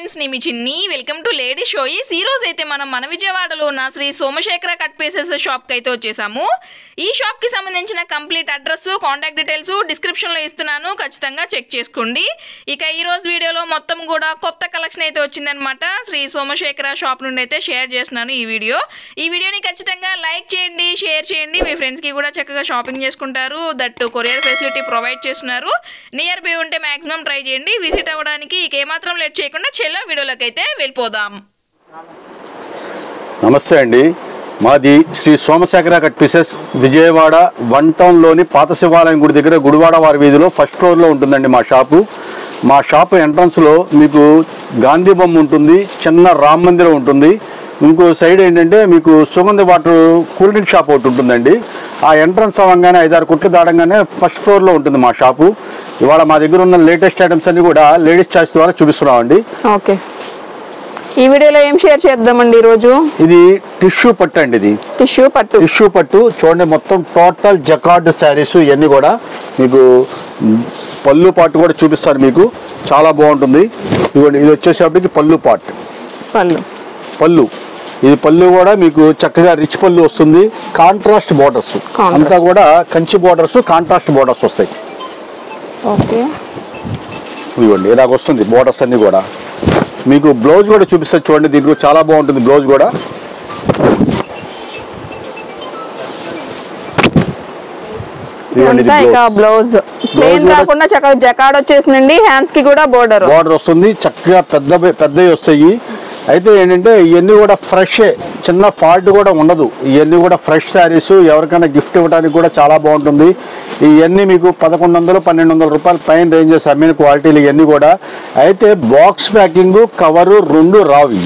Friends, నేను మీ Chinni. Welcome to lady షోయిస్. ఈ రోజు అయితే మనం మన విజయవాడలో ఉన్న శ్రీ సోమశేఖర కట్ పీసెస్ షాప్కి అయితే వచ్చేసాము. ఈ షాప్కి సంబంధించిన కంప్లీట్ అడ్రస్, కాంటాక్ట్ డీటెయిల్స్ డిస్క్రిప్షన్లో ఇస్తున్నాను, ఖచ్చితంగా చెక్ చేసుకోండి. ఇక ఈ రోజు వీడియోలో మొత్తం కూడా కొత్త కలెక్షన్ అయితే వచ్చిందనమాట. శ్రీ సోమశేఖర షాప్ నుండి అయితే షేర్ చేస్తున్నాను ఈ వీడియోని ఖచ్చితంగా లైక్ చేయండి, షేర్ చేయండి. మీ ఫ్రెండ్స్కి కూడా చక్కగా షాపింగ్ చేసుకుంటారు. దట్టు కొరియర్ ఫెసిలిటీ ప్రొవైడ్ చేస్తున్నారు. నియర్ బై ఉంటే మాక్సిమం ట్రై చేయండి విజిట్ అవ్వడానికి. ఇక ఏమాత్రం లేట్ చేయకుండా చెల్లో వీడియోలోకి అయితే వెళ్ళిపోదాం. నమస్తే అండి, మాది శ్రీ సోమశేఖర కట్ పీసెస్ విజయవాడ 1 టౌన్లోని పాత శివాలయం గుడి దగ్గర గుడివాడ వారి వీధిలో ఫస్ట్ ఫ్లోర్లో ఉంటుందండి మా షాపు. మా షాపు ఎంట్రన్స్లో మీకు గాంధీ బొమ్మ ఉంటుంది, చిన్న రామ మందిరం ఉంటుంది. ఇంకో సైడ్ ఏంటంటే మీకు సుగంధ వాటర్ కూల్ డ్రింక్ షాప్ ఒకటి ఉంటుందండి. ఆ ఎంట్రన్స్ అవ్వగానే 5-6 కొట్లు దాటంగానే ఫస్ట్ ఫ్లోర్లో ఉంటుంది మా షాపు. ఇవాళ మా దగ్గర ఉన్న లేటెస్ట్ ఐటమ్స్ అన్ని కూడా లేడీస్ చాయిస్ ద్వారా చూపిస్తున్నామండి. ఓకే, ఈ వీడియోలో ఏం షేర్ చేద్దామండి ఈరోజు? ఇది టిష్యూ పట్టు అండి. ఇది టిష్యూ పట్టు చూడండి, మొత్తం టోటల్ జకార్డ్ శారీస్ ఇవన్నీ కూడా మీకు పళ్ళు పాటు కూడా చూపిస్తాను మీకు, చాలా బాగుంటుంది. ఇదిగోండి, ఇది వచ్చేసేపటికి పళ్ళు పార్ట్, పళ్ళు ఇది పళ్ళు కూడా మీకు చక్కగా రిచ్ పళ్ళు వస్తుంది. కాంట్రాస్ట్ బోర్డర్స్ అంతా కూడా కంచి బోర్డర్స్, కాంట్రాస్ట్ బోర్డర్స్ వస్తాయి. ఓకే, ఇదిగోండి ఇలాగ వస్తుంది బోర్డర్స్ అన్ని కూడా. మీకు బ్లౌజ్ కూడా చూపిస్తారు చూడండి, దీనికి చాలా బాగుంటుంది బ్లౌజ్ కూడా. బ్లౌజ్ ప్లెయిన్ కాకుండా చక్కగా జకార్డ్ వచ్చేసిందండి. హ్యాండ్స్ కి కూడా బోర్డర్ వస్తుంది, చక్కగా పెద్దవి వస్తాయి. అయితే ఏంటంటే ఇవన్నీ కూడా ఫ్రెష్, చిన్న ఫాల్ట్ కూడా ఉండదు. ఇవన్నీ కూడా ఫ్రెష్ శారీస్, ఎవరికైనా గిఫ్ట్ ఇవ్వడానికి కూడా చాలా బాగుంటుంది. ఇవన్నీ మీకు 1100-1200 రూపాయల పైన రేంజెస్ అమ్మిన క్వాలిటీలు ఇవన్నీ కూడా. అయితే బాక్స్ ప్యాకింగ్, కవరు 2 రావు.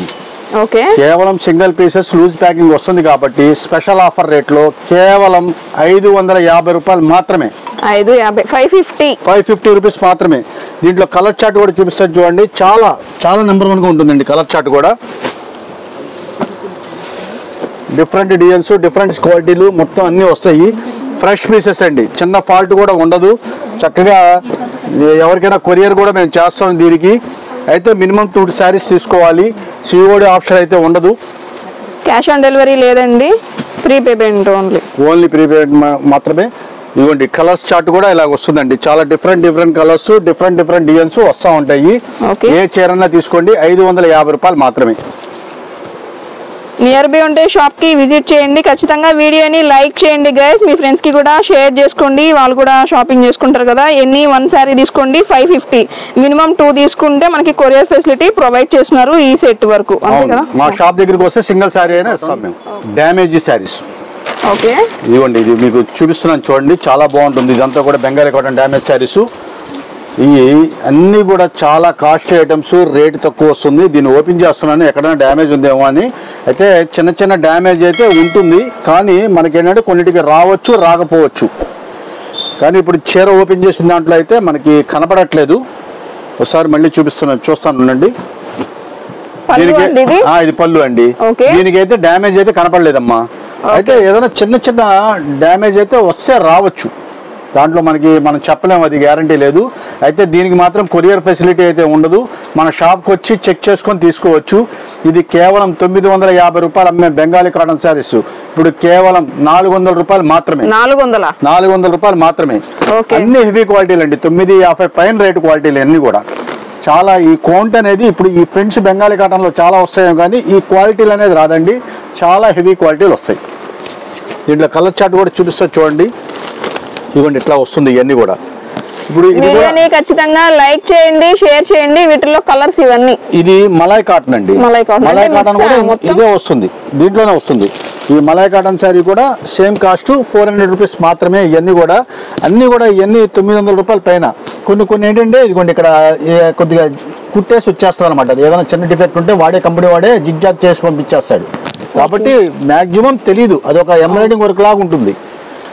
ఓకే, కేవలం సింగిల్ పీసెస్ లూజ్ ప్యాకింగ్ వస్తుంది కాబట్టి స్పెషల్ ఆఫర్ రేట్లో కేవలం 550 రూపాయలు మాత్రమే. 550 రూపీస్ మాత్రమే. దీంట్లో కలర్ చార్ట్ కూడా చూపిస్తాను చూడండి, చాలా చాలా నెంబర్ 1గా ఉంటుందండి కలర్ చార్ట్ కూడా. డిఫరెంట్ డిజైన్స్, డిఫరెంట్ క్వాలిటీలు మొత్తం అన్నీ వస్తాయి. ఫ్రెష్ పీసెస్ అండి, చిన్న ఫాల్ట్ కూడా ఉండదు. చక్కగా ఎవరికైనా కొరియర్ కూడా మేము చేస్తాం దీనికి. అయితే మినిమం 2 శారీస్ తీసుకోవాలి. సిఓడి ఆప్షన్ అయితే ఉండదు. క్యాష్ ఆన్ డెలివరీ లేదండి, pre payment only pre payment మాత్రమే. ఇదిగోండి కలర్స్ చార్ట్ కూడా ఇలాగ వస్తుందండి. చాలా డిఫరెంట్ కలర్స్, డిఫరెంట్ డిజైన్స్ వస్తూ ఉంటాయి. ఏ చీరన్నా తీసుకోండి, 550 రూపాయలు మాత్రమే. నియర్ బై ఉంటే షాప్ కి విజిట్ చేయండి. ఖచ్చితంగా వీడియోని లైక్ చేయండి గైస్. మీ ఫ్రెండ్స్ కి కూడా షేర్ చేసుకోండి, వాళ్ళు కూడా షాపింగ్ చేసుకుంటారు కదా. ఎన్ని 1 శారీ తీసుకోండి 550, మినిమం 2 తీసుకుంటే మనకి కొరియర్ ఫెసిలిటీ ప్రొవైడ్ చేస్తున్నారు ఈ సెట్ వరకు, అంతే కదా. మా షాప్ దగ్గరికి వస్తే సింగిల్ శారీ అయినా ఇస్తాం మేము. డ్యామేజ్ శారీస్. ఓకే, ఇదిగోండి ఇది మీకు చూపిస్తున్నాను చూడండి, చాలా బాగుంటుంది. ఇదంతా కూడా బెంగాలీ కాటన్ డ్యామేజ్ శారీస్. ఇవి అన్నీ కూడా చాలా కాస్ట్లీ ఐటమ్స్, రేటు తక్కువ వస్తుంది. దీన్ని ఓపెన్ చేస్తున్నాను ఎక్కడైనా డ్యామేజ్ ఉందేమో అని. అయితే చిన్న డ్యామేజ్ అయితే ఉంటుంది, కానీ మనకేంటంటే కొన్నిటికి రావచ్చు, రాకపోవచ్చు. కానీ ఇప్పుడు చీర ఓపెన్ చేసిన దాంట్లో అయితే మనకి కనపడట్లేదు. ఒకసారి మళ్ళీ చూస్తాను ఉండండి. ఇది పళ్ళు అండి. దీనికైతే డ్యామేజ్ అయితే కనపడలేదమ్మా. అయితే ఏదైనా చిన్న డ్యామేజ్ అయితే వస్తే రావచ్చు, దాంట్లో మనం చెప్పలేము, అది గ్యారంటీ లేదు. అయితే దీనికి మాత్రం కొరియర్ ఫెసిలిటీ అయితే ఉండదు. మన షాప్కి వచ్చి చెక్ చేసుకొని తీసుకోవచ్చు. ఇది కేవలం 950 రూపాయలు అమ్మే బెంగాలీ కాటన్ శారీస్ ఇప్పుడు కేవలం 400 రూపాయలు మాత్రమే. 400 రూపాయలు మాత్రమే. అన్ని హెవీ క్వాలిటీలు అండి, 950 పైన రేటు క్వాలిటీలు అన్ని కూడా. చాలా ఈ కౌంట్ అనేది ఇప్పుడు ఈ ఫ్రెండ్స్ బెంగాలీ కాటన్లో చాలా వస్తాయో కానీ ఈ క్వాలిటీలు అనేది రాదండి, చాలా హెవీ క్వాలిటీలు వస్తాయి. దీంట్లో కలర్ చార్ట్ కూడా చూపిస్తా చూడండి. ఇవ్వండి ఇట్లా వస్తుంది ఇవన్నీ కూడా. ఇప్పుడు వీడియోని ఖచ్చితంగా లైక్ చేయండి, షేర్ చేయండి. వీటిలో కలర్స్ ఇవన్నీ. ఇది మలాయ్ కాటన్ అండి. మలాయ్ కాటన్ కూడా ఇదే వస్తుంది, దీంట్లోనే వస్తుంది. ఈ మలాయ్ కాటన్ శారీ కూడా సేమ్ కాస్ట్ 400 రూపీస్ మాత్రమే. ఇవన్నీ కూడా ఇవన్నీ 900 రూపాయల పైన. కొన్ని ఏంటంటే ఇదిగోండి ఇక్కడ కొద్దిగా కుట్టేసి వచ్చేస్తారు అనమాట. అది ఏదైనా చిన్న డిఫెక్ట్ ఉంటే కంపెనీ వాడే జిగ్జాగ్ చేసి పంపించేస్తాడు. కాబట్టి మ్యాక్సిమం తెలీదు, అది ఒక ఎంబ్రాయిడింగ్ వర్క్ లాగా ఉంటుంది,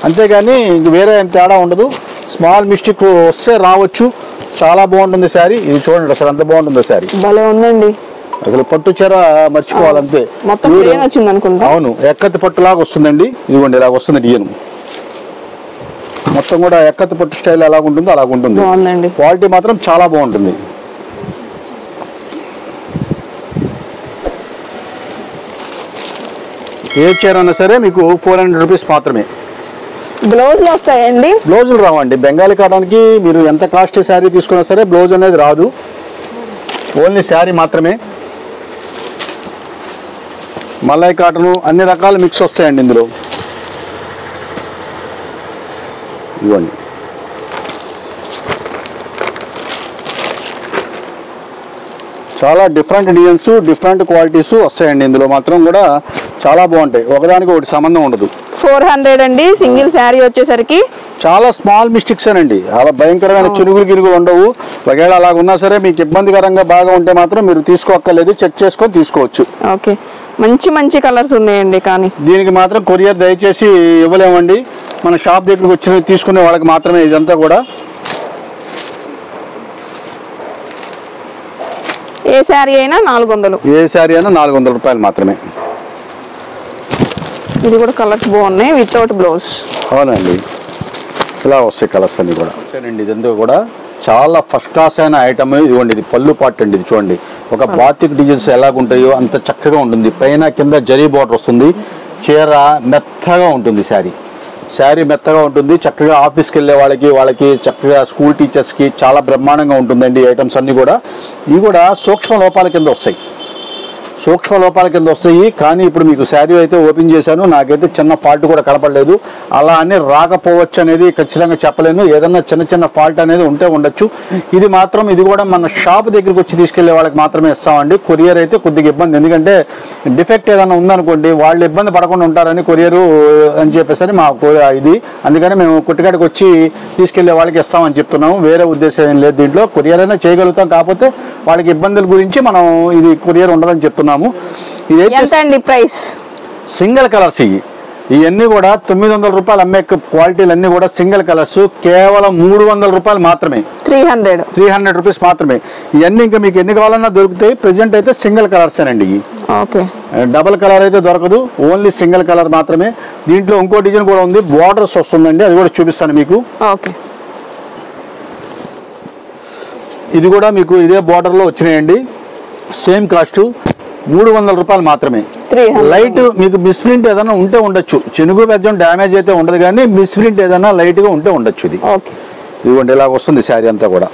అంతేగాని ఇంక వేరే ఏం తేడా ఉండదు. స్మాల్ మిస్టేక్ వస్తే రావచ్చు. చాలా బాగుంటుంది శారీ. ఇది చూడండి అసలు ఎంత బాగుంటుందో శారీ, భలే ఉందండి. అసలు పట్టు చీర మర్చిపోవాలంతే. అవును, ఎక్కత్తి పట్టులాగా వస్తుందండి. ఇదిగోండి ఇలాగ వస్తుంది డిజైన్. మొత్తం కూడా ఎక్కత్తి పట్టు స్టైల్ ఎలా ఉంటుందో అలాగ ఉంటుంది. క్వాలిటీ మాత్రం చాలా బాగుంటుంది. ఏ చీర అన్నా సరే మీకు 400 రూపీస్ మాత్రమే. బ్లౌజులు వస్తాయండి? బ్లౌజులు రావండి. బెంగాలీ కాటన్కి మీరు ఎంత కాస్ట్ శారీ తీసుకున్నా సరే బ్లౌజ్ అనేది రాదు, ఓన్లీ శారీ మాత్రమే. మలై కాటను అన్ని రకాల మిక్స్ వస్తాయండి ఇందులో. ఇవ్వండి, చాలా డిఫరెంట్ డిజైన్స్, డిఫరెంట్ క్వాలిటీస్ వస్తాయండి ఇందులో మాత్రం కూడా చాలా బాగుంటాయి, ఒకదానికి ఒకటి సంబంధం ఉండదు. 400 అండి సింగిల్ శారీ వచ్చేసరికి. చాలా స్మాల్ మిస్టేక్స్ అండి, అలా భయంకరమైన చినుగులు గిరుగులు ఉండవు. ఒకవేళ అలాగ ఉన్నా సరే మీకు ఇబ్బందికరంగా బాగా ఉంటే మాత్రం మీరు తీసుకోక్కర్లేదు, చెక్ చేసుకొని తీసుకోవచ్చు. ఓకే, మంచి మంచి కలర్స్ ఉన్నాయండి. కానీ దీనికి మాత్రం కొరియర్ దయచేసి ఇవ్వలేమండి, మన షాప్ దగ్గరికి వచ్చి తీసుకునే వాళ్ళకి మాత్రమే ఇదంతా కూడా. ఏ శారీ అయినా 400. ఏ శారీ అయినా 400 రూపాయలు మాత్రమే. ఇది కూడా కలర్స్ బాగున్నాయి వితౌట్ బ్లౌజ్. అవునండి, ఇలా వస్తాయి కలర్స్ అన్ని కూడా. అంతేనండి, ఇదంతా కూడా చాలా ఫస్ట్ క్లాస్ అయిన ఐటమ్. ఇదిగోండి, ఇది పళ్ళు పార్ట్ అండి. ఇది చూడండి, ఒక బాతిక్ డిజైన్స్ ఎలాగుంటాయో అంత చక్కగా ఉంటుంది. పైన కింద జరీ బార్డర్ వస్తుంది. చీర మెత్తగా ఉంటుంది, శారీ మెత్తగా ఉంటుంది. చక్కగా ఆఫీస్కి వెళ్ళే వాళ్ళకి చక్కగా స్కూల్ టీచర్స్కి చాలా బ్రహ్మాండంగా ఉంటుందండి. ఈ ఐటమ్స్ అన్నీ కూడా ఇవి కూడా సూక్ష్మ లోపాల కింద వస్తాయి, కానీ ఇప్పుడు మీకు శారీ అయితే ఓపెన్ చేశాను, నాకైతే చిన్న ఫాల్ట్ కూడా కనపడలేదు. అలా అని రాకపోవచ్చు అనేది ఖచ్చితంగా చెప్పలేను, ఏదన్నా చిన్న ఫాల్ట్ అనేది ఉంటే ఉండొచ్చు. ఇది మాత్రం ఇది కూడా మన షాప్ దగ్గరికి వచ్చి తీసుకెళ్లే వాళ్ళకి మాత్రమే ఇస్తామండి. కొరియర్ అయితే కొద్దిగా ఇబ్బంది, ఎందుకంటే డిఫెక్ట్ ఏదైనా ఉందనుకోండి వాళ్ళు ఇబ్బంది పడకుండా ఉంటారని కొరియరు అని చెప్పేసి మా ఇది. అందుకని మేము కొట్టుకాడికి వచ్చి తీసుకెళ్లే వాళ్ళకి ఇస్తామని చెప్తున్నాము, వేరే ఉద్దేశం ఏం లేదు. దీంట్లో కొరియర్ అయినా చేయగలుగుతాం, కాకపోతే వాళ్ళకి ఇబ్బందుల గురించి మనం ఇది కొరియర్ ఉండదని చెప్తున్నాము. ఇదైతే ప్రైస్ సింగిల్ కలర్స్, ఇవన్నీ కూడా 900 రూపాయలు అమ్మే క్వాలిటీలన్నీ కూడా సింగిల్ కలర్స్, కేవలం 300 రూపాయలు మాత్రమే. 300 రూపీస్ మాత్రమే. ఇవన్నీ ఇంకా మీకు ఎన్ని కావాలన్నా దొరుకుతాయి. ప్రెజెంట్ అయితే సింగిల్ కలర్స్ అండి. డబుల్ కలర్ అయితే దొరకదు, ఓన్లీ సింగిల్ కలర్ మాత్రమే. దీంట్లో ఇంకో డిజైన్ కూడా ఉంది, బార్డర్స్ వస్తుందండి, అది కూడా చూపిస్తాను మీకు. ఇది కూడా మీకు ఇదే బార్డర్ లో వచ్చినాయండి, సేమ్ కాస్ట్ 300 రూపాయలు మాత్రమే. లైట్ మీకు మిస్ప్రింట్ ఏదైనా ఉంటే ఉండొచ్చు, చెనుగు పెద్ద డ్యామేజ్ అయితే ఉండదు, కానీ మిస్ప్రింట్ ఏదైనా లైట్ గా ఉంటే ఉండొచ్చు. ఇదిగోండి ఇలాగ వస్తుంది శారీ అంతా కూడా.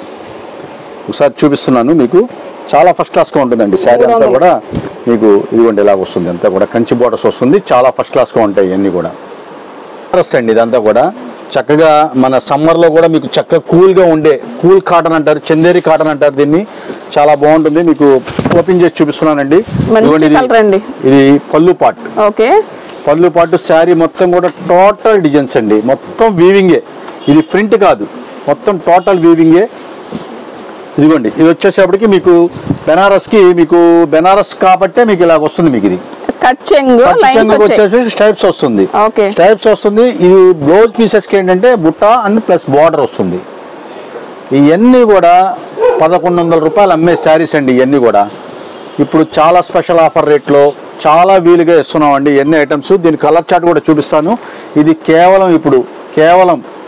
ఒకసారి చూపిస్తున్నాను మీకు, చాలా ఫస్ట్ క్లాస్ గా ఉంటుందండి శారీ అంతా కూడా మీకు. ఇదిగోండి ఇలాగ వస్తుంది, అంతా కూడా కంచి బోర్డర్స్ వస్తుంది, చాలా ఫస్ట్ క్లాస్ గా ఉంటాయి ఇవన్నీ కూడా. అండి ఇదంతా కూడా చక్కగా మన సమ్మర్లో కూడా మీకు చక్కగా కూల్గా ఉండే కూల్ కాటన్ అంటారు, చందేరి కాటన్ అంటారు దీన్ని. చాలా బాగుంటుంది, మీకు ఓపెన్ చేసి చూపిస్తున్నానండి. ఇది పళ్ళు పార్ట్. పళ్ళు పార్ట్ శారీ మొత్తం కూడా టోటల్ డిజైన్స్ అండి, మొత్తం వీవింగే. ఇది ప్రింట్ కాదు, మొత్తం టోటల్ వీవింగే. ఇదిగోండి ఇది వచ్చేసేపటికి మీకు బెనారస్ కాబట్టే మీకు ఇలాగ వస్తుంది. మీకు ఇది స్టైప్స్ వస్తుంది, ఇది బ్లౌజ్ పీసెస్ కి ఏంటంటే బుట్ట అండ్ ప్లస్ బార్డర్ వస్తుంది. ఇవన్నీ కూడా 1100 రూపాయలు అమ్మే శారీస్ అండి. ఇవన్నీ కూడా ఇప్పుడు చాలా స్పెషల్ ఆఫర్ రేట్లో చాలా వీలుగా ఇస్తున్నాం అండి ఎన్ని ఐటమ్స్. దీని కలర్ చార్ట్ కూడా చూపిస్తాను. ఇది కేవలం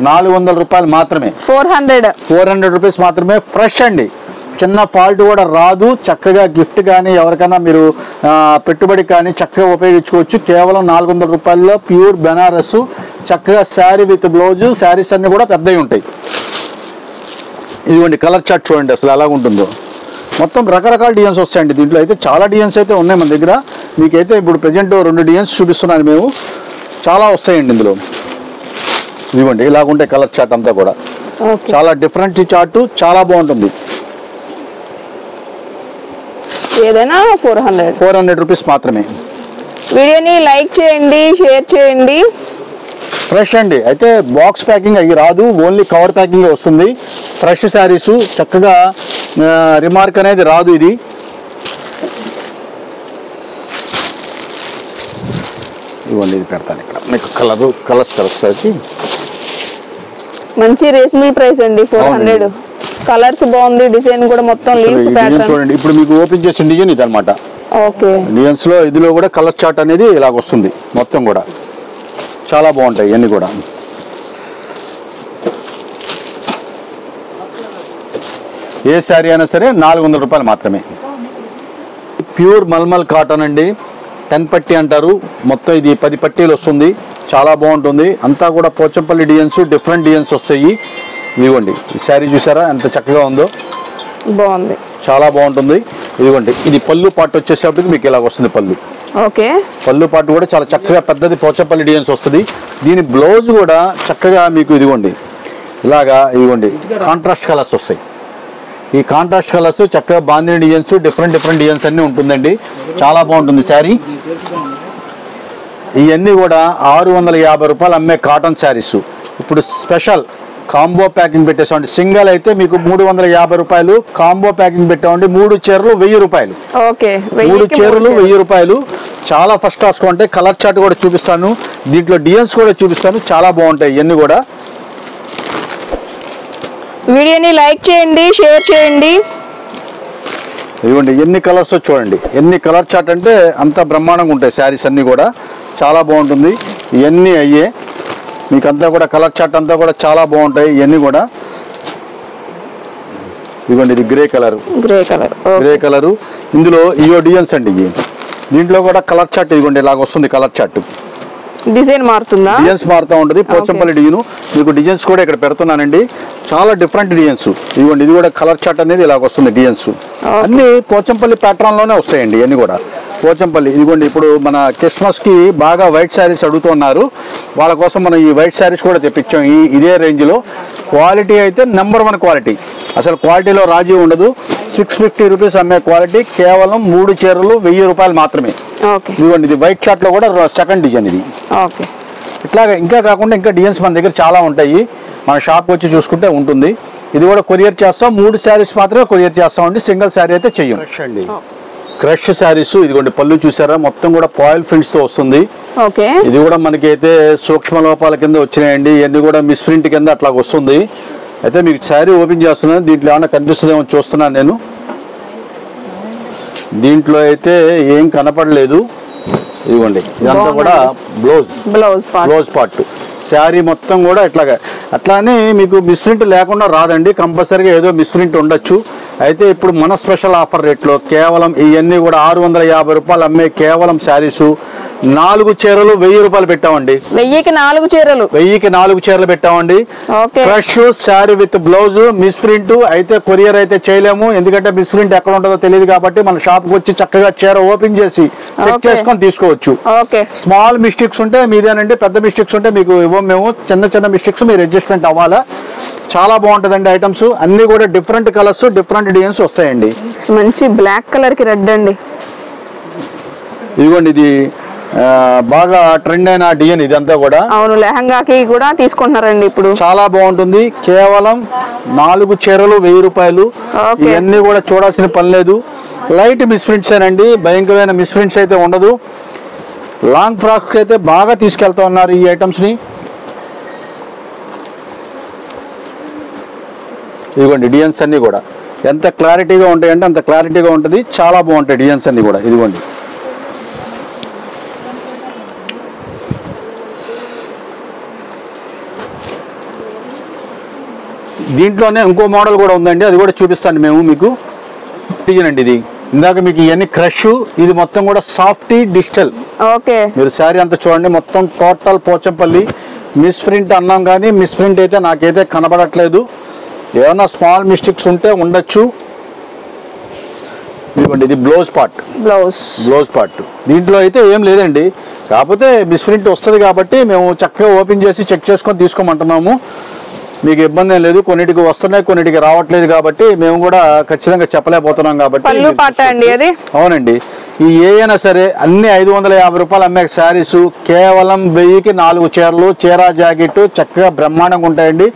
400 రూపాయలు మాత్రమే, 400 రూపీస్ మాత్రమే. ఫ్రెష్ అండి, చిన్న ఫాల్ట్ కూడా రాదు. చక్కగా గిఫ్ట్ కానీ ఎవరికైనా మీరు పెట్టుబడి కానీ చక్కగా ఉపయోగించుకోవచ్చు. కేవలం 400 రూపాయల్లో ప్యూర్ బెనారస్, చక్కగా శారీ విత్ బ్లౌజు. శారీస్ అన్నీ కూడా పెద్దవి ఉంటాయి. ఇదిగోండి కలర్ చార్ట్ చూడండి అసలు ఎలా ఉంటుందో. మొత్తం రకరకాల డిజైన్స్ వస్తాయండి దీంట్లో. అయితే చాలా డిజైన్స్ అయితే ఉన్నాయి మన దగ్గర. మీకైతే ఇప్పుడు ప్రజెంట్ 2 డిజైన్స్ చూపిస్తున్నాను మేము, చాలా వస్తాయండి ఇందులో. ఇదిగోండి ఇలాగుంటే కలర్ చార్ట్ అంతా కూడా చాలా డిఫరెంట్ చార్ట్, చాలా బాగుంటుంది. ఏదైనా 400 రూపీస్ మాత్రమే. వీడియోని లైక్ చేయండి, షేర్ చేయండి. ఫ్రెష్ అండి, అయితే బాక్స్ ప్యాకింగ్ అయ్యి రాదు, ఓన్లీ కవర్ ప్యాకింగ్ వస్తుంది. ఫ్రెష్ శారీస్, చక్కగా రిమార్క్ అనేది రాదు. ఇది ఇవ్వండి, ఇది పెడతాను ఇక్కడ మీకు కలర్స్ వచ్చి మంచి రీజనబుల్ ప్రైస్ అండి. 400. కలర్స్ బాగుంది, డిజైన్ కూడా మొత్తం లీవ్స్ ప్యాటర్న్ చూడండి. ఇప్పుడు మీకు ఓపెన్ చేసిన డిజైన్ ఇది అన్నమాట. డిజైన్స్ లో ఇదిలో కూడా కలర్ చార్ట్ అనేది ఇలాగ వస్తుంది. మొత్తం కూడా చాలా బాగుంటాయి ఇవన్నీ కూడా. ఏ శారీ అయినా సరే 400 రూపాయలు మాత్రమే. ప్యూర్ మల్మల్ కాటన్ అండి, 10 పట్టీ అంటారు, మొత్తం ఇది 10 పట్టీలు వస్తుంది, చాలా బాగుంటుంది. అంతా కూడా పోచంపల్లి డిజైన్స్, డిఫరెంట్ డిజైన్స్ వస్తాయి. ఇదిగోండి ఈ శారీ చూసారా ఎంత చక్కగా ఉందో, బాగుంది, చాలా బాగుంటుంది. ఇదిగోండి ఇది పళ్ళు పాటు వచ్చేసేపటికి మీకు ఇలాగ వస్తుంది పళ్ళు. ఓకే, పళ్ళు పాటు కూడా చాలా చక్కగా పెద్దది పోచంపల్లి డిజైన్స్ వస్తుంది. దీని బ్లౌజ్ కూడా చక్కగా మీకు ఇదిగోండి ఇలాగా ఇదిగోండి కాంట్రాస్ట్ కలర్స్ వస్తాయి. ఈ కాంట్రాస్ట్ కలర్స్ చక్కగా బాందిని డిజైన్స్, డిఫరెంట్ డిజైన్స్ అన్నీ ఉంటుందండి, చాలా బాగుంటుంది శారీ. ఇవన్నీ కూడా 650 రూపాయలు అమ్మే కాటన్ శారీస్. ఇప్పుడు స్పెషల్ కాంబో ప్యాకింగ్ పెట్టేసామండి. సింగిల్ అయితే మీకు 350 రూపాయలు, కాంబో ప్యాకింగ్ పెట్టామండి 3 చీరలు 1000 రూపాయలు. ఓకే, 3 చీరలు 1000 రూపాయలు. చాలా ఫస్ట్ క్లాస్ ఉంటాయి. కలర్ చార్ట్ కూడా చూపిస్తాను, దీంట్లో డిజైన్స్ కూడా చూపిస్తాను, చాలా బాగుంటాయి ఇవన్నీ కూడా. వీడియోని లైక్ చేయండి, షేర్ చేయండి. ఇవ్వండి ఎన్ని కలర్స్ చూడండి, ఎన్ని కలర్ చార్ట్ అంటే అంత బ్రహ్మాండంగా ఉంటాయి శారీస్ అన్నీ కూడా, చాలా బాగుంటుంది. ఇవన్నీ అయ్యే మీకు అంతా కూడా కలర్ చార్ట్ అంతా కూడా చాలా బాగుంటాయి ఇవన్నీ కూడా. ఇవ్వండి ఇది గ్రే కలరు, ఇందులో ఇయో డిజైన్స్ అండి. దీంట్లో కూడా కలర్ చార్ట్ ఇదిగోండి ఇలాగ వస్తుంది. కలర్ చార్ట్ డిజైన్ మారుతుందా? డిజైన్స్ మారుతూ ఉంటుంది. పోచంపల్లి డిజైన్ మీకు డిజైన్స్ కూడా ఇక్కడ పెడుతున్నానండి, చాలా డిఫరెంట్ డిజైన్స్. ఇదిగోండి ఇది కూడా కలర్ చార్ట్ అనేది ఇలాగ వస్తుంది. డిజైన్స్ అన్ని పోచంపల్లి ప్యాటర్న్ లోనే వస్తాయండి ఇవన్నీ కూడా పోచంపల్లి. ఇదిగోండి ఇప్పుడు మన క్రిస్మస్ కి బాగా వైట్ శారీస్ అడుగుతున్నారు, వాళ్ళ కోసం మనం ఈ వైట్ శారీస్ కూడా తెప్పించాం. ఇదే రేంజ్ లో క్వాలిటీ అయితే నెంబర్ 1 క్వాలిటీ, అసలు క్వాలిటీలో రాజీ ఉండదు. 650 రూపీస్ అమ్మే క్వాలిటీ, కేవలం 3 చీరలు 1000 రూపాయలు మాత్రమే. ఇదిగోండి ఇది వైట్ చార్ట్ లో కూడా సెకండ్ డిజైన్ ఇది. ఇట్లాగా ఇంకా కాకుండా ఇంకా డిజైన్స్ మన దగ్గర చాలా ఉంటాయి, మన షాప్ వచ్చి చూసుకుంటే ఉంటుంది. ఇది కూడా కొరియర్ చేస్తాం, 3 శారీస్ మాత్రమే కొరియర్ చేస్తామండి, సింగిల్ శారీ అయితే చెయ్యం. క్రష్ శారీస్ ఇదిగోండి పళ్ళు చూసారా, మొత్తం కూడా పాయిల్ ప్రింట్స్ తో వస్తుంది. ఇది కూడా మనకి అయితే సూక్ష్మ లోపాల కింద వచ్చినాయండి, ఇవన్నీ కూడా మిస్ ప్రింట్ కింద అట్లా వస్తుంది. అయితే మీకు శారీ ఓపెన్ చేస్తున్నాను, దీంట్లో ఏమైనా కనిపిస్తుందేమో చూస్తున్నాను నేను. దీంట్లో అయితే ఏం కనపడలేదు. ఇదిగోండి ఇదంతా కూడా బ్లౌజ్ పార్ట్. శారీ మొత్తం కూడా ఇట్లాగా అట్లానే మీకు మిస్ప్రింట్ లేకుండా రాదండి, కంపల్సరీగా ఏదో మిస్ప్రింట్ ఉండొచ్చు. అయితే ఇప్పుడు మన స్పెషల్ ఆఫర్ రేట్లో కేవలం ఇవన్నీ కూడా 650 రూపాయలు అమ్మే కేవలం శారీస్ 4 చీరలు 1000 రూపాయలు పెట్టామండి. 1000కి 4 చీరలు పెట్టామండి. Fresh sari with blouse. Misprint అయితే కొరియర్ అయితే చేయలేము, ఎందుకంటే మిస్ప్రింట్ ఎక్కడ ఉంటుందో తెలియదు కాబట్టి మన షాప్ కి వచ్చి చక్కగా చీర ఓపెన్ చేసి చెక్ చేసుకొని తీసుకోవచ్చు. స్మాల్ మిస్టేక్స్ ఉంటే మీదేనండి, పెద్ద మిస్టేక్స్ ఉంటే మీకు ఇవ్వం మేము. చిన్న మిస్టేక్స్ మీరు అడ్జస్ట్మెంట్ అవ్వాలా. చాలా బాగుంటుందండి ఐటమ్స్ అన్ని కూడా డిఫరెంట్ కలర్స్, డిఫరెంట్ డిజైన్స్ వస్తాయండి. మంచి బ్లాక్ కలర్ కి రెడ్ అండి. ఇదిగోండి ఇది బాగా ట్రెండ్ అయిన డిజైన్ ఇదంతా కూడా. అవును, లెహంగాకి కూడా తీసుకుంటున్నారండి ఇప్పుడు. చాలా బాగుంటుంది. కేవలం 4 చీరలు 1000 రూపాయలు. ఇవన్నీ కూడా చూడాల్సిన పని లేదు. లైట్ మిస్ప్రింట్స్ ఏనండి, భయంకరమైన మిస్ప్రింట్స్ అయితే ఉండదు. లాంగ్ ఫ్రాక్స్ అయితే బాగా తీసుకెళ్తా ఉన్నారు ఈ ఐటమ్స్ ని. ఇదిగోండి డిజైన్స్ అన్ని కూడా ఎంత క్లారిటీగా ఉంటాయంటే అంత క్లారిటీగా ఉంటుంది, చాలా బాగుంటాయి డిజైన్స్ అన్ని కూడా. ఇదిగోండి దీంట్లోనే ఇంకో మోడల్ కూడా ఉందండి, అది కూడా చూపిస్తాను మేము మీకు. డిజైన్ అండి ఇది. ఇందాక మీకు ఇవన్నీ క్రష్, ఇది మొత్తం కూడా సాఫ్టీ డిజిటల్. మీరు శారీ అంతా చూడండి, మొత్తం టోటల్ పోచంపల్లి. మిస్ ప్రింట్ అన్నాం కానీ మిస్ ప్రింట్ అయితే నాకైతే కనబడట్లేదు. ఏమైనా స్మాల్ మిస్టేక్స్ ఉంటే ఉండొచ్చు. ఇదిగోండి ఇది బ్లౌజ్ పార్ట్. దీంట్లో అయితే ఏం లేదండి, కాకపోతే మిస్ ప్రింట్ వస్తుంది కాబట్టి మేము చక్కగా ఓపెన్ చేసి చెక్ చేసుకొని తీసుకోమంటున్నాము. మీకు ఇబ్బంది ఏం లేదు. కొన్నిటికి వస్తున్నాయి, కొన్నిటికి రావట్లేదు కాబట్టి మేము కూడా ఖచ్చితంగా చెప్పలేకపోతున్నాం కాబట్టి. అవునండి, ఈ ఏమైనా సరే అన్ని 550 రూపాయలు అమ్మే శారీస్ కేవలం 1000కి 4 చీరలు, చీర జాకెట్ చక్కగా బ్రహ్మాండంగా ఉంటాయండి.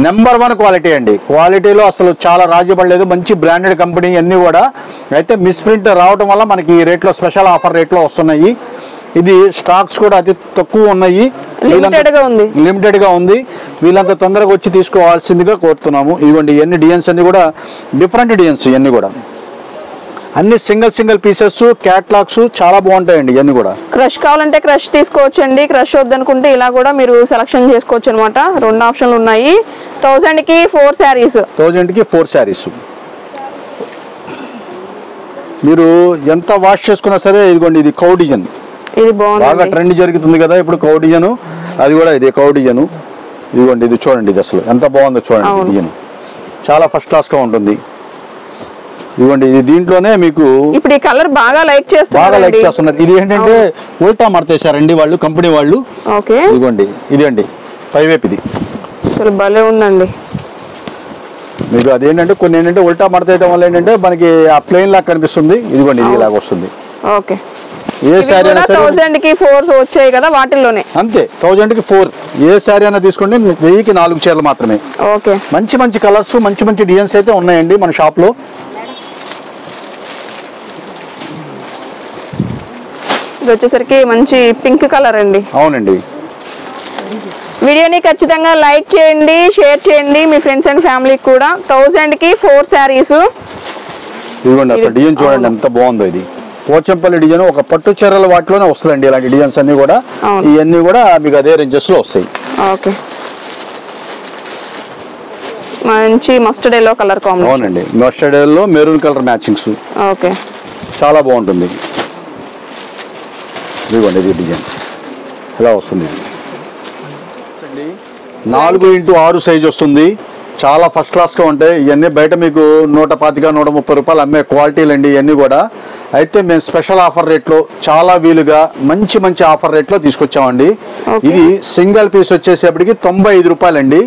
నెంబర్ 1 క్వాలిటీ అండి. క్వాలిటీలో అసలు చాలా రాజీ పడలేదు, మంచి బ్రాండెడ్ కంపెనీ అన్నీ కూడా. అయితే మిస్ ప్రింట్ రావడం వల్ల మనకి ఈ రేట్లో స్పెషల్ ఆఫర్ రేట్లో వస్తున్నాయి. ఇది స్టాక్స్ కూడా అతి తక్కువ ఉన్నాయి, లిమిటెడ్ గా ఉంది. వీళ్ళంతా తొందరగా వచ్చి తీసుకోవాల్సిందిగా కోరుతున్నాము. ఇవ్వండి ఇవన్నీ డిజైన్స్ అన్ని కూడా డిఫరెంట్ డిజైన్స్, ఇవన్నీ కూడా అన్ని సింగిల్ పీసెస్, క్యాట్లాగ్స్ చాలా బాగుంటాయండి. ఇవన్నీ కూడా క్రష్ కావాలంటే క్రష్ తీసుకోవచ్చు అండి, క్రష్ వద్దనుకుంటే ఇలా కూడా మీరు సెలక్షన్ చేసుకోవచ్చు అనమాట. 2 ఆప్షన్లు ఉన్నాయి. 1000కి 4 శారీస్. మీరు ఎంత వాష్ చేసుకున్నా సరే ఇదిగోండి ఇది కౌ డిజైన్ ఇది బాగా బాగా ట్రెండ్ జరుగుతుంది కదా ఇప్పుడు కౌ డిజైన్, అది కూడా ఇది కౌ డిజైన్. ఇదిగోండి ఇది చూడండి, ఇది అసలు ఎంత బాగుందో చూడండి డిజైన్, చాలా ఫస్ట్ క్లాస్ గా ఉంటుంది. ఇదిగోండి ఇది దీంట్లోనే మీకు ఇప్పుడు ఈ కలర్ బాగా లైక్ చేస్తున్నారు. ఇది ఏంటంటే ఉల్టా మడతేసారండి వాళ్ళు, కంపెనీ వాళ్ళు. ఓకే ఇదిగోండి ఇది అండి పైవైపు ఇది అసలు భలే ఉందండి మీకు. అదేంటంటే కొన్ని ఏంటంటే ఉల్టా మడతేయడం వల్ల ఏంటంటే మనకి ఆ ప్లెయిన్ లాగా కనిపిస్తుంది. ఇదిగోండి ఇది ఇలాగ వస్తుంది. ఓకే ఏ శారీ అయినా సరే 1000 కి 4 వచ్చాయి కదా వాటిల్లోనే అంతే, 1000 కి 4. ఏ శారీ అయినా తీసుకోండి, 1000కి 4 చీరలు మాత్రమే. ఓకే మంచి మంచి కలర్స్, మంచి మంచి డిజైన్స్ అయితే ఉన్నాయండి మన షాప్ లో. ఇది వచ్చేసరికి మంచి పింక్ కలర్ అండి. అవునండి. వీడియోని ఖచ్చితంగా లైక్ చేయండి, షేర్ చేయండి మీ ఫ్రెండ్స్ అండ్ ఫ్యామిలీకి కూడా. 1000 కి 4 శారీస్. ఇదిగోండి అసలు డిజైన్ చూడండి ఎంత బాగుందో. ఇది పోచంపల్లి డిజైన్, ఒక పట్టు చీరల వాటిలోనే వస్తుందండి ఇలాంటి డిజైన్స్ అన్ని కూడా. ఇవన్నీ కూడా మీకు అదే రేంజెస్ లో వస్తాయి. ఓకే మంచి మస్టర్డ్ ఎల్లో కలర్ కాంబినేషన్. అవునండి, mustard yellow maroon colour matchings. Okay చాలా బాగుంటుంది. ఇదిగోండి ఇది డిజైన్ ఇలా వస్తుంది. 4x6 సైజ్ వస్తుంది. చాలా ఫస్ట్ క్లాస్గా ఉంటాయి ఇవన్నీ. బయట మీకు 125 130 రూపాయలు అమ్మే క్వాలిటీలు అండి ఇవన్నీ కూడా. అయితే మేము స్పెషల్ ఆఫర్ రేట్లో చాలా వీలుగా మంచి మంచి ఆఫర్ రేట్లో తీసుకొచ్చామండి. ఇది సింగిల్ పీస్ వచ్చేసేపటికి 95 రూపాయలు అండి.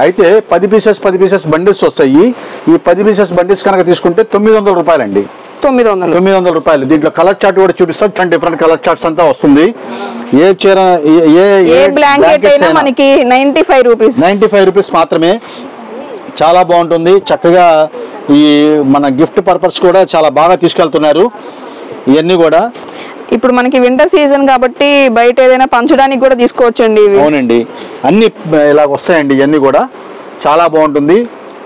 అయితే 10 పీసెస్ బండిల్స్ వస్తాయి. ఈ 10 పీసెస్ బండిల్స్ కనుక తీసుకుంటే 900 రూపాయలు అండి. 900 రూపాయలు. దీంట్లో కలర్ చార్ట్ కూడా చూపిస్తాం, డిఫరెంట్ కలర్ చార్ట్స్ అంతా వస్తుంది. ఏ చీర ఏ బ్లాంకెట్ అయినా మనకి 95 రూపీస్ మాత్రమే. చాలా బాగుంటుంది. చక్కగా ఈ మన గిఫ్ట్ పర్పస్ కూడా చాలా బాగా తీసుకెళ్తున్నారు ఇవన్నీ కూడా. ఇప్పుడు మనకి వింటర్ సీజన్ కాబట్టి బయట ఏదైనా పంచడానికి కూడా తీసుకోవచ్చండి. అవునండి, అన్ని ఇలా వస్తాయండి ఇవన్నీ కూడా. చాలా బాగుంటుంది.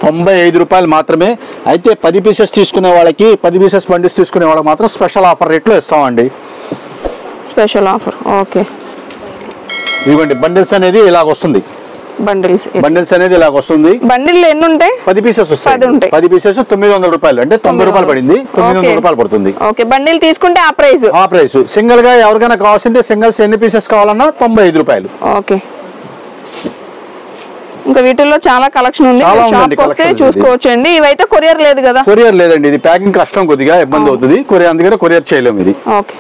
95 రూపాయలు మాత్రమే. అయితే 10 పీసెస్ తీసుకునే వాళ్ళకి, 10 పీసెస్ బండిల్స్ తీసుకునే వాళ్ళకి మాత్రం స్పెషల్ ఆఫర్ రేట్లో ఇస్తామండి. Special offer. ఓకే ఇదిగోండి బండిల్స్ అనేది ఇలాగ వస్తుంది. బండిల్స్ అనేది ఇలాగ వస్తుంది. బండిల్ ఎన్ని ఉంటాయి? 10 పీసెస్ వస్తాయి. 10 పీసెస్ 900 రూపాయలు అంటే 90 రూపాయలు పడింది. 900 రూపాయలు పడుతుంది. ఓకే బండిల్ తీసుకుంటే ఆ ప్రైస్. సింగిల్ గా ఎవరికైనా కావాల్సింటే సింగిల్స్ ఎన్ని పీసెస్ కావాలన్నా 95 రూపాయలు. ఓకే ఇంకా వీటిల్లో చాలా కలెక్షన్ ఉంది, చూసుకోవచ్చు అండి. ఇవైతే కొరియర్ లేదు కదా? కొరియర్ లేదండి, ఇది ప్యాకింగ్ కష్టం, కొద్దిగా ఇబ్బంది అవుతుంది. అందుకని కొరియర్ చేయలేము ఇది. ఓకే